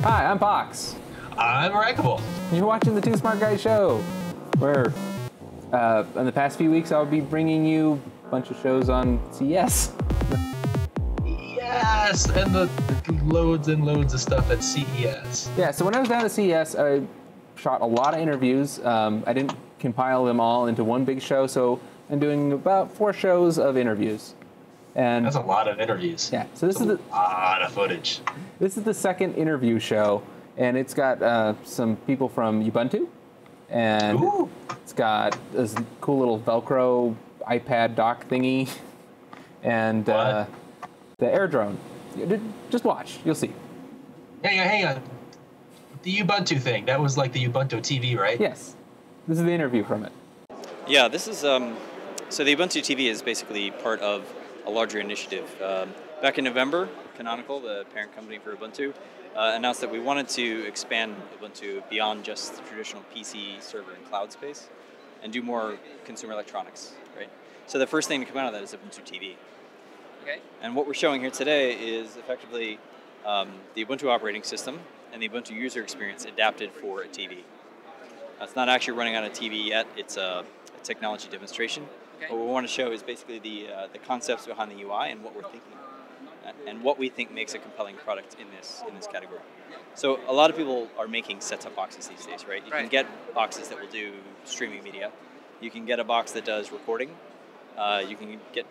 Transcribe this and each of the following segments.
Hi, I'm Box. I'm Rackable. You're watching the Two Smart Guys show, where in the past few weeks I'll be bringing you a bunch of shows on CES. Yes, and the loads and loads of stuff at CES. Yeah, so when I was down at CES, I shot a lot of interviews. I didn't compile them all into one big show, so I'm doing about 4 shows of interviews. And That's a lot of interviews. yeah, so this is a lot of footage. This is the second interview show, and it's got some people from Ubuntu, and Ooh. It's got this cool little Velcro iPad dock thingy, and the Air Drone. Just watch, you'll see. Hang on. The Ubuntu thing, that was like the Ubuntu TV, right? Yes, this is the interview from it. Yeah, this is, so the Ubuntu TV is basically part of a larger initiative. Back in November, Canonical, the parent company for Ubuntu, announced that we wanted to expand Ubuntu beyond just the traditional PC server and cloud space and do more consumer electronics, right? So the first thing to come out of that is Ubuntu TV. Okay. And what we're showing here today is effectively the Ubuntu operating system and the Ubuntu user experience adapted for a TV. It's not actually running on a TV yet, it's a technology demonstration. Okay. What we want to show is basically the concepts behind the UI and what we're thinking, and what we think makes a compelling product in this category. So a lot of people are making set-top boxes these days, right? You can get boxes that will do streaming media. You can get a box that does recording. You can get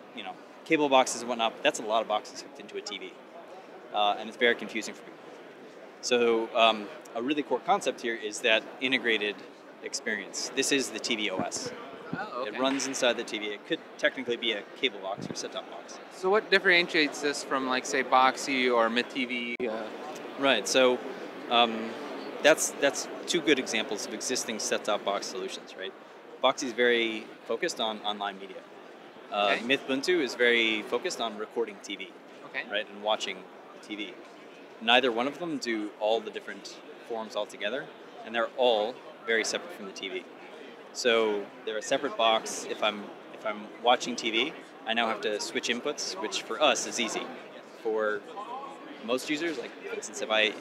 cable boxes and whatnot. But that's a lot of boxes hooked into a TV, and it's very confusing for people. So a really core concept here is that integrated experience. This is the TV OS. Oh, okay. It runs inside the TV. It could technically be a cable box or set-top box. So what differentiates this from, like, say, Boxee or MidTV? Right. So that's 2 good examples of existing set-top box solutions, right? Boxee is very focused on online media. Okay. Mythbuntu is very focused on recording TV, Okay. right, and watching TV. Neither one of them do all the different forms altogether, and they're all very separate from the TV. So they're a separate box. If I'm watching TV, I now have to switch inputs, which for us is easy. For most users, like for instance, if I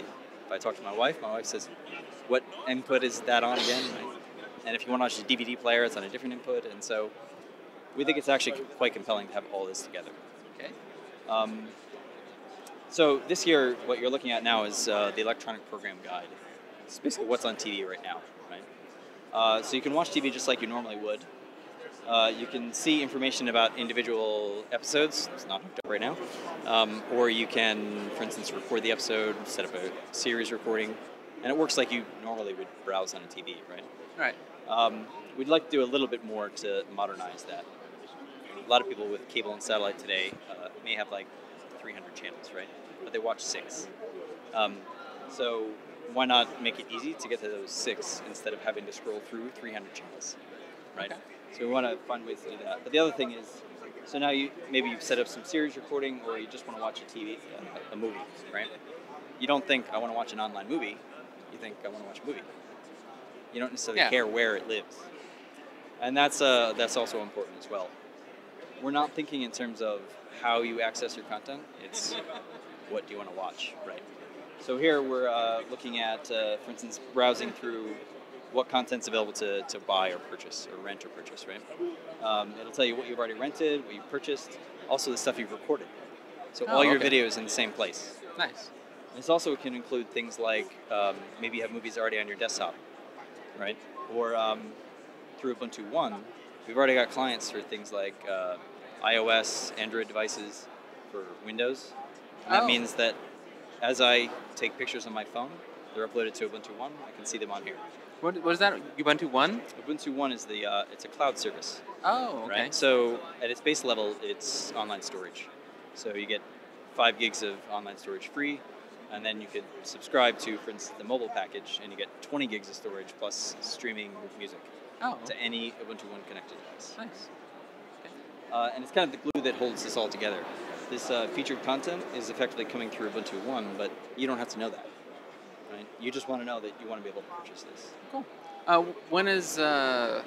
talk to my wife says, "What input is that on again?" Right? And if you want to watch a DVD player, it's on a different input. And so we think it's actually quite compelling to have all this together. Okay. So this year, what you're looking at now is the electronic program guide. It's basically what's on TV right now, right? So you can watch TV just like you normally would. You can see information about individual episodes. It's not hooked up right now. Or you can, for instance, record the episode, set up a series recording, and it works like you normally would browse on a TV, right? Right. We'd like to do a little bit more to modernize that. A lot of people with cable and satellite today may have like 300 channels, right? But they watch 6. So why not make it easy to get to those 6 instead of having to scroll through 300 channels, right? Okay. So we want to find ways to do that. But the other thing is, so now you've set up some series recording, or you just want to watch a movie, right? You don't think, I want to watch an online movie. You think, I want to watch a movie. You don't necessarily care where it lives. And that's also important as well. We're not thinking in terms of how you access your content. It's what do you want to watch, right? So here we're looking at, for instance, browsing through what content's available to buy or purchase, or rent or purchase, right? It'll tell you what you've already rented, what you've purchased, also the stuff you've recorded. So all your videos in the same place. Nice. This also can include things like maybe you have movies already on your desktop, right? Or through Ubuntu One, we've already got clients for things like iOS, Android devices for Windows. And that means that as I take pictures on my phone, they're uploaded to Ubuntu One. I can see them on here. What is that? Ubuntu One? Ubuntu One is it's a cloud service. Oh, okay. Right? So at its base level, it's online storage. So you get 5 gigs of online storage free, and then you could subscribe to, for instance, the mobile package, and you get 20 gigs of storage plus streaming music to any Ubuntu One connected device. Nice. And it's kind of the glue that holds this all together. This featured content is effectively coming through Ubuntu One, but you don't have to know that. Right? You just want to know that you want to be able to purchase this. Cool. When is I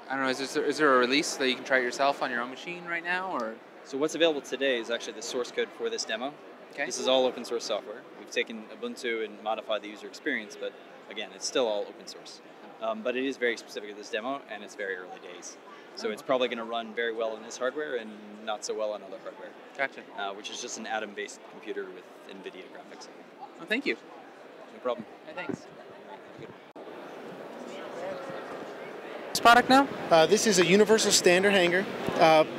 don't know? Is there a release that you can try it yourself on your own machine right now, or? So what's available today is actually the source code for this demo. Okay. This is all open source software. We've taken Ubuntu and modified the user experience, but again, it's still all open source. But it is very specific to this demo, and it's very early days. So it's probably going to run very well on this hardware and not so well on other hardware. Gotcha. Which is just an Atom-based computer with NVIDIA graphics. Well, thank you. No problem. Thanks. This product now? This is a universal standard hanger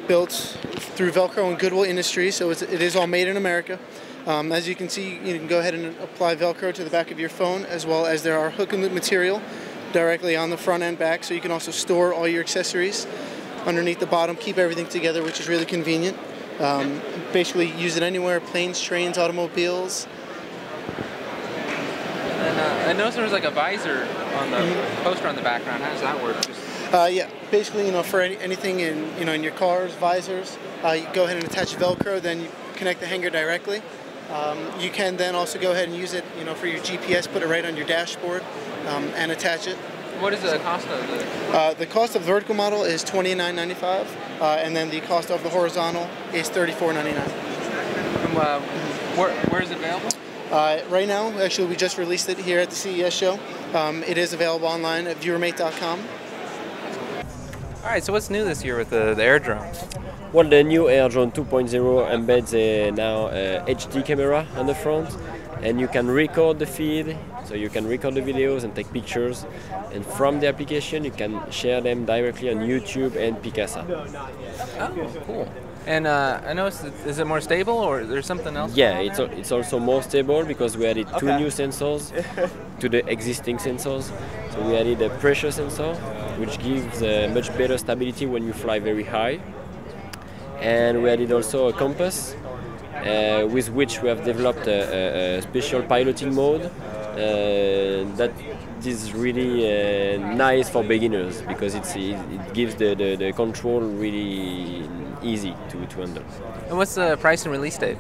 built through Velcro and Goodwill Industries, so it is all made in America. As you can see, you can go ahead and apply Velcro to the back of your phone, as well as there are hook and loop material directly on the front and back, so you can also store all your accessories underneath the bottom, keep everything together, which is really convenient. Basically use it anywhere, planes, trains, automobiles. And I noticed there was like a visor on the poster on the background. How does that work? Yeah, basically, for anything in your cars, visors, you go ahead and attach Velcro, then you connect the hanger directly. You can then also go ahead and use it, for your GPS, put it right on your dashboard, and attach it. What is the cost of it? The cost of the vertical model is $29.95, and then the cost of the horizontal is $34.99. Where is it available? Right now, actually, we just released it here at the CES show. It is available online at viewermate.com. All right, so what's new this year with the AirDrone? Well, the new AirDrone 2.0 embeds now a HD camera on the front, and you can record the feed, so you can record the videos and take pictures, and from the application you can share them directly on YouTube and Picasa. Oh, cool. And I noticed, is it more stable or there's something else? Yeah, it's also more stable because we added two new sensors to the existing sensors. So we added a pressure sensor, which gives much better stability when you fly very high. And we added also a compass, with which we have developed a special piloting mode that is really nice for beginners because it gives the control really easy to handle. And what's the price and release date?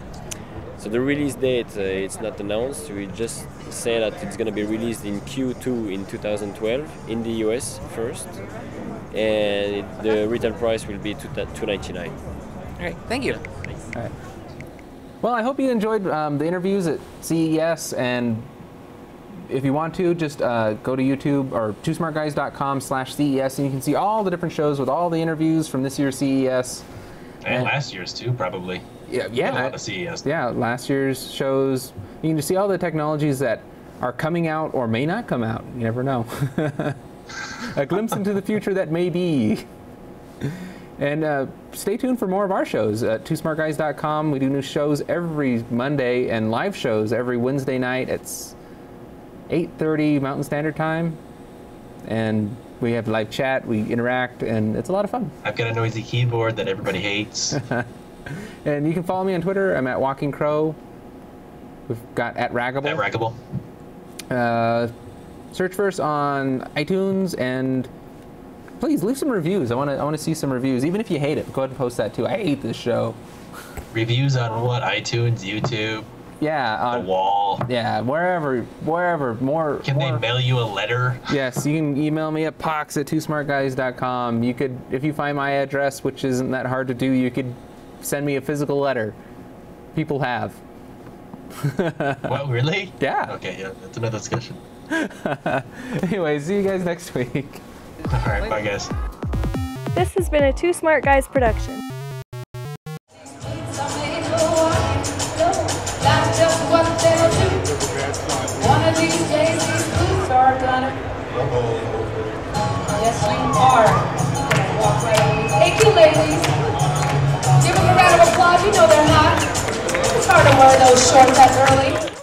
So the release date, it's not announced. We just say that it's going to be released in Q2 in 2012 in the US first, and the retail price will be $299. All right, thank you. All right. Well, I hope you enjoyed the interviews at CES, and if you want to, just go to YouTube or twosmartguys.com/CES, and you can see all the different shows with all the interviews from this year's CES. And last year's too, probably. Yeah. A lot of CES. Yeah, last year's shows. You can just see all the technologies that are coming out or may not come out. You never know. A glimpse into the future that may be. And stay tuned for more of our shows at twosmartguys.com. We do new shows every Monday and live shows every Wednesday night at 8:30 Mountain Standard Time. And we have live chat, we interact, and it's a lot of fun. I've got a noisy keyboard that everybody hates. And you can follow me on Twitter. I'm at Walking Crow. We've got at Raggable. At Raggable. Search for us on iTunes, and please leave some reviews. I want to see some reviews, even if you hate it. Go ahead and post that too. I hate this show. Reviews on what? iTunes, YouTube, Yeah, the on wall. yeah, wherever. More. Can they mail you a letter? Yes, you can email me at pox@twosmartguys.com. You could, if you find my address, which isn't that hard to do, you could send me a physical letter. People have. What, really? Yeah. Okay, yeah, that's another discussion. Anyway, see you guys next week. All right, bye guys. This has been a Two Smart Guys production. One of these days, these boots are gonna. Yes, you are. Gonna walk right over these. Thank you, ladies. Give them a round of applause. You know they're hot. It's hard to wear those shorts that early.